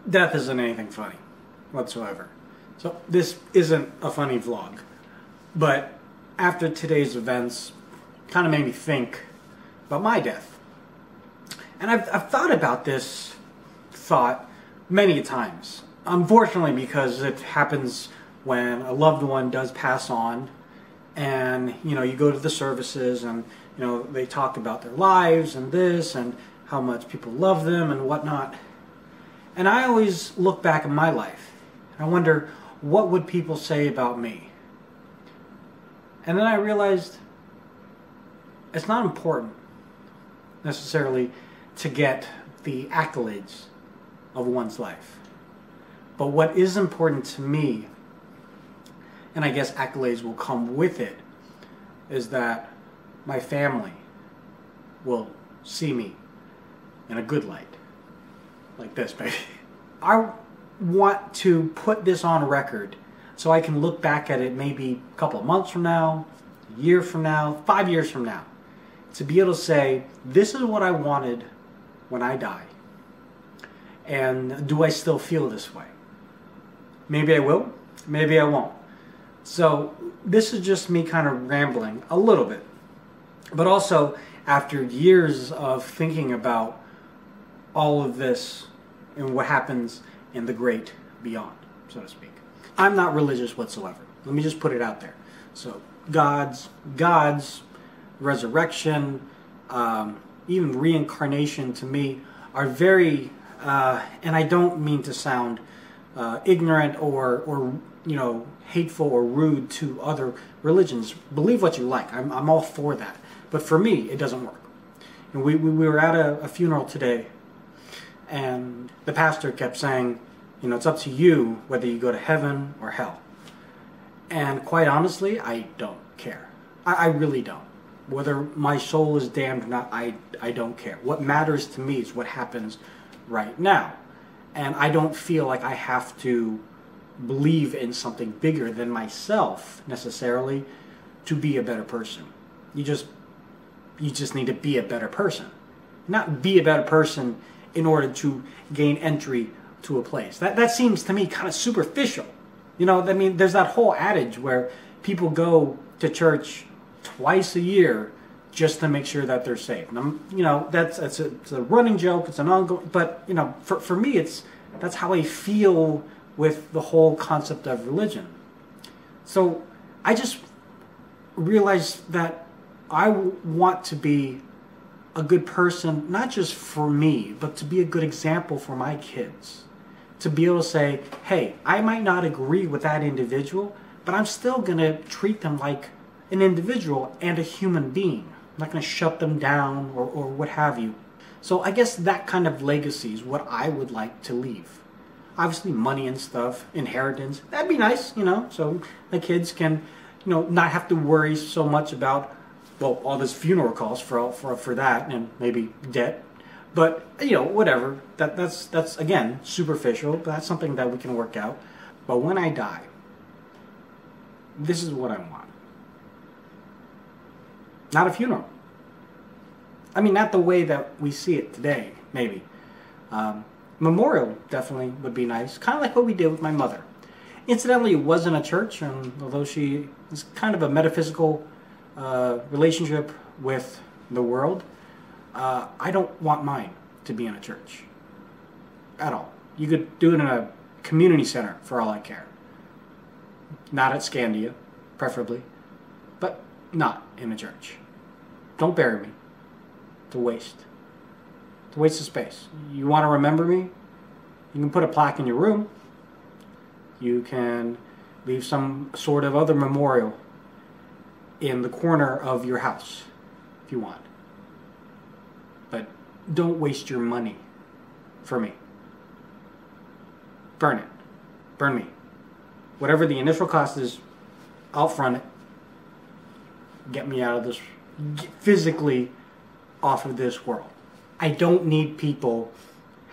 death isn't anything funny whatsoever. So this isn't a funny vlog. But after today's events, kind of made me think about my death. And I've thought about this thought many times. Unfortunately, because it happens when a loved one does pass on, and you go to the services and they talk about their lives and this and how much people love them and whatnot. And I always look back at my life and I wonder, what would people say about me? And then I realized it's not important necessarily to get the accolades of one's life. But what is important to me, and I guess accolades will come with it, is that my family will see me in a good light. Like this, baby. I want to put this on record so I can look back at it maybe a couple of months from now, a year from now, 5 years from now, to be able to say, this is what I wanted when I die. And do I still feel this way? Maybe I will, maybe I won't. So this is just me kind of rambling a little bit. But also, after years of thinking about all of this and what happens in the great beyond, so to speak. I'm not religious whatsoever. Let me just put it out there. So God's resurrection, even reincarnation to me are very, and I don't mean to sound ignorant or hateful or rude to other religions. Believe what you like. I'm all for that. But for me, it doesn't work. And we were at a funeral today, and the pastor kept saying, it's up to you whether you go to heaven or hell. And quite honestly, I don't care. I really don't. Whether my soul is damned or not, I don't care. What matters to me is what happens right now. And I don't feel like I have to believe in something bigger than myself necessarily to be a better person. You just need to be a better person. Not be a better person in order to gain entry to a place. That seems to me kind of superficial. I mean, there's that whole adage where people go to church twice a year just to make sure that they're saved. And it's a running joke. It's an ongoing, but for me, that's how I feel with the whole concept of religion. So I just realized that I want to be a good person, not just for me, but to be a good example for my kids. To be able to say, hey, I might not agree with that individual, but I'm still going to treat them like an individual and a human being. I'm not going to shut them down or what have you. So I guess that kind of legacy is what I would like to leave. Obviously money and stuff, inheritance, that'd be nice, so my kids can, not have to worry so much about, all this funeral costs for that, and maybe debt. But, whatever, that's again, superficial, but that's something that we can work out. But when I die, this is what I want. Not a funeral. I mean, not the way that we see it today, maybe. Memorial definitely would be nice, kind of like what we did with my mother. Incidentally, it wasn't a church, and although she is kind of a metaphysical relationship with the world, I don't want mine to be in a church at all. You could do it in a community center for all I care. Not at Scandia, preferably, but not in a church. Don't bury me. It's a waste. It's a waste of space. You want to remember me? You can put a plaque in your room. You can leave some sort of other memorial in the corner of your house if you want. But don't waste your money for me. Burn it. Burn me. Whatever the initial cost is, I'll front it. Get me out of this, physically off of this world. I don't need people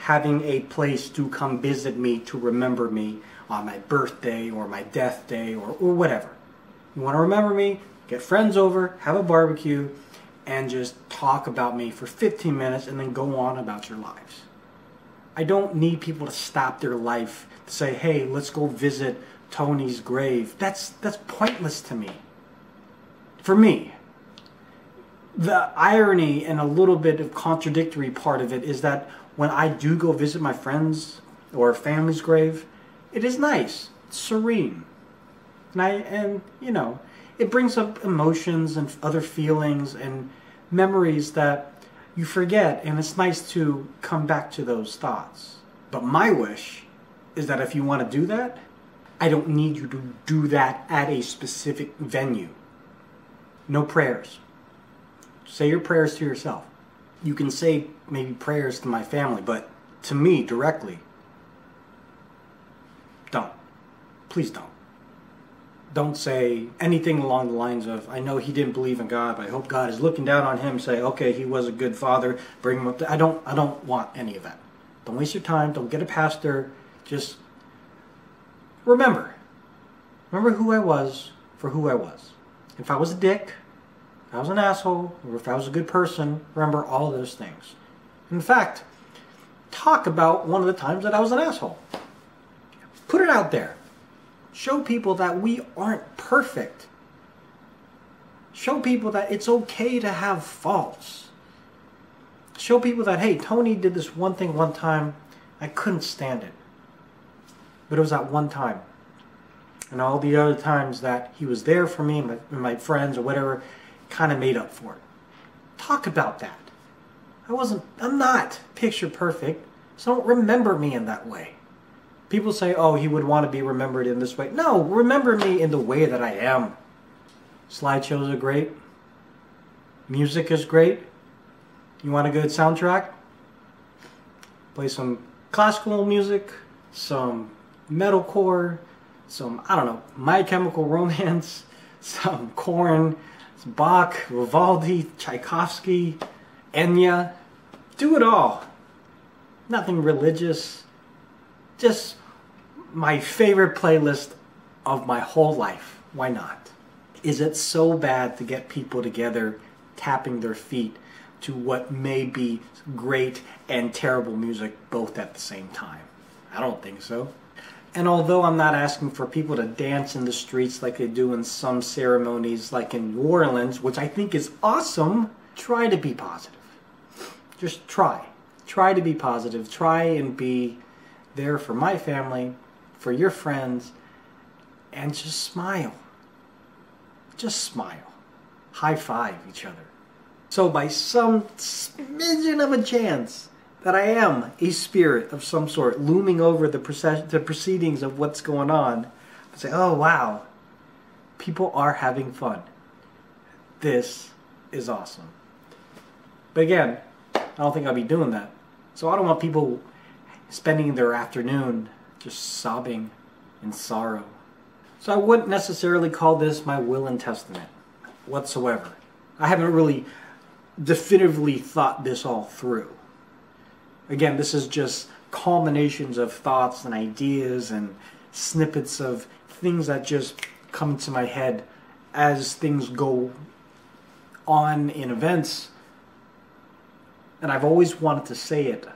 having a place to come visit me to remember me on my birthday or my death day or whatever. You want to remember me? Get friends over, have a barbecue, and just talk about me for 15 minutes and then go on about your lives. I don't need people to stop their life to say, hey, let's go visit Tony's grave. That's pointless to me. For me. The irony and a little bit of contradictory part of it is that when I do go visit my friends or family's grave, it is nice, it's serene. And you know, it brings up emotions and other feelings and memories that you forget, and it's nice to come back to those thoughts. But my wish is that if you want to do that, I don't need you to do that at a specific venue. No prayers. Say your prayers to yourself. You can say maybe prayers to my family, but to me directly, don't. Please don't. Don't say anything along the lines of, I know he didn't believe in God, but I hope God is looking down on him, say, okay, he was a good father, bring him up. I don't want any of that. Don't waste your time. Don't get a pastor. Just remember who I was for who I was. If I was a dick, if I was an asshole, or if I was a good person, remember all those things. In fact, talk about one of the times that I was an asshole. Put it out there. Show people that we aren't perfect. Show people that it's okay to have faults. Show people that, hey, Tony did this one thing one time, I couldn't stand it. But it was that one time. And all the other times that he was there for me and my friends or whatever, kind of made up for it. Talk about that. I'm not picture perfect, so don't remember me in that way. People say, oh, he would want to be remembered in this way. No, remember me in the way that I am. Slideshows are great. Music is great. You want a good soundtrack? Play some classical music, some metalcore, some, I don't know, My Chemical Romance, some Korn, some Bach, Vivaldi, Tchaikovsky, Enya. Do it all. Nothing religious. Just my favorite playlist of my whole life. Why not? Is it so bad to get people together tapping their feet to what may be great and terrible music both at the same time? I don't think so. And although I'm not asking for people to dance in the streets like they do in some ceremonies like in New Orleans, which I think is awesome, try to be positive. Just try. Try to be positive. Try and be there for my family, for your friends, and just smile. Just smile. High five each other. So by some smidgen of a chance that I am a spirit of some sort looming over the proceedings of what's going on, I say, oh wow, people are having fun. This is awesome. But again, I don't think I'll be doing that. So I don't want people spending their afternoon just sobbing in sorrow. So I wouldn't necessarily call this my will and testament whatsoever. I haven't really definitively thought this all through. Again, this is just culminations of thoughts and ideas and snippets of things that just come to my head as things go on in events. And I've always wanted to say it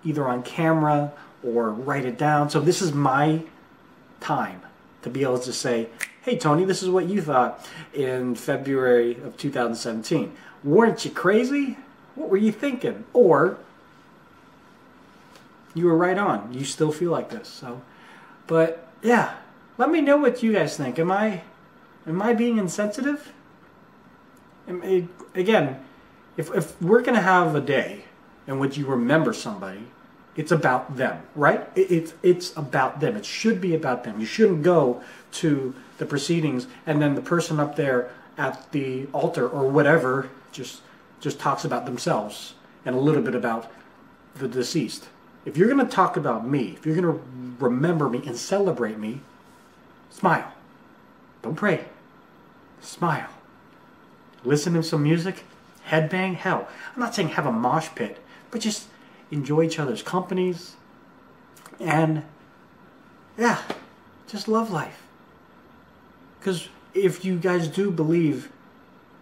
either on camera or write it down. So this is my time to be able to say, hey Tony, this is what you thought in February of 2017. Weren't you crazy? What were you thinking? Or you were right on. You still feel like this. So, but yeah, let me know what you guys think. Am I being insensitive? Again, if we're gonna have a day in which you remember somebody, it's about them, right? It's about them. It should be about them. You shouldn't go to the proceedings and then the person up there at the altar or whatever just talks about themselves and a little bit about the deceased. If you're going to talk about me, if you're going to remember me and celebrate me, smile. Don't pray. Smile. Listen to some music. Headbang. Hell, I'm not saying have a mosh pit, but just enjoy each other's companies. And yeah, just love life. Because if you guys do believe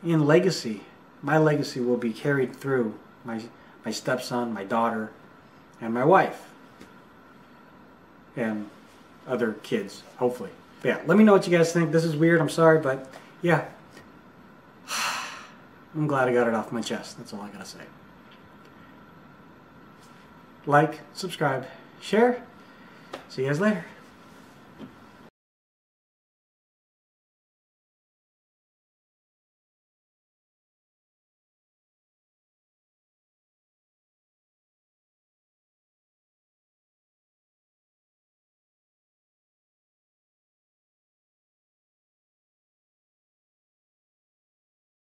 in legacy, my legacy will be carried through my stepson, my daughter, and my wife and other kids, hopefully. But yeah, let me know what you guys think. This is weird, I'm sorry, but yeah. I'm glad I got it off my chest. That's all I gotta say. Like, subscribe, share. See you guys later.